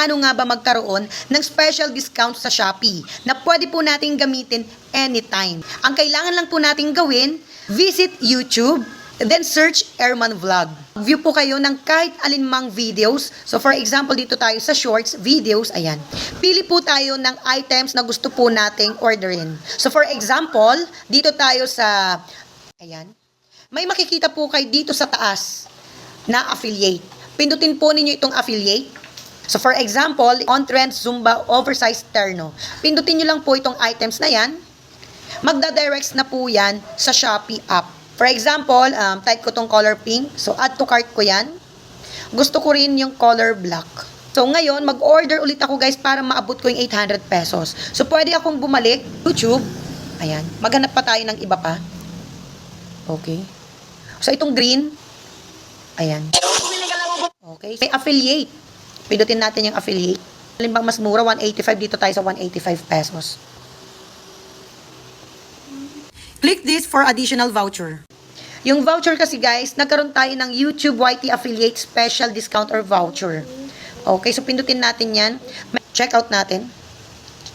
paano nga ba magkaroon ng special discount sa Shopee na pwede po natin gamitin anytime. Ang kailangan lang po natin gawin, visit YouTube, then search Airman Vlog. View po kayo ng kahit alinmang videos. So for example, dito tayo sa shorts, videos, ayan. Pili po tayo ng items na gusto po nating orderin. So for example, dito tayo sa, ayan, may makikita po kayo dito sa taas na affiliate. Pindutin po ninyo itong affiliate. So for example, on-trend Zumba oversized terno. Pindutin nyo lang po itong items na yan. Magdadirects na po yan sa Shopee app. For example, type ko tong color pink. So add to cart ko yan. Gusto ko rin yung color black. So ngayon, mag-order ulit ako guys para maabot ko yung 800 pesos. So pwede akong bumalik, YouTube. Ayan, maghanap pa tayo ng iba pa. Okay. So itong green. Ayan. Okay. May affiliate. Pindutin natin yung affiliate. Halimbawa mas mura, 185. Dito tayo sa 185 pesos. Click this for additional voucher. Yung voucher kasi guys, nagkaroon tayo ng YouTube YT Affiliate Special Discount or Voucher. Okay, so pindutin natin yan. Check out natin.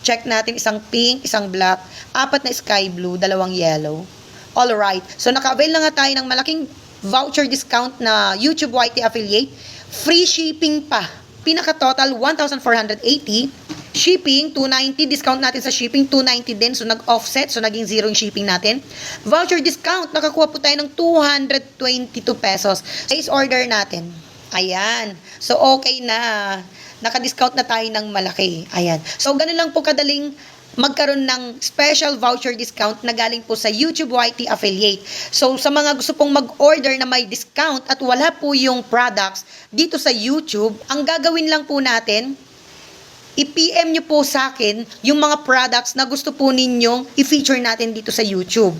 Check natin isang pink, isang black, 4 na sky blue, 2 yellow. Alright, so naka-avail na nga tayo ng malaking voucher discount na YouTube YT Affiliate. Free shipping pa. Pinaka-total, 1,480. Shipping, 290. Discount natin sa shipping, 290 din. So, nag-offset. So, naging zero yung shipping natin. Voucher discount. Nakakuha po tayo ng 222 pesos. Place order natin. Ayan. So, okay na. Naka-discount na tayo ng malaki. Ayan. So, ganun lang po kadaling magkaroon ng special voucher discount na galing po sa YouTube YT Affiliate. So, sa mga gusto pong mag-order na may discount at wala po yung products dito sa YouTube, ang gagawin lang po natin, i-PM nyo po sa akin yung mga products na gusto po ninyong i-feature natin dito sa YouTube.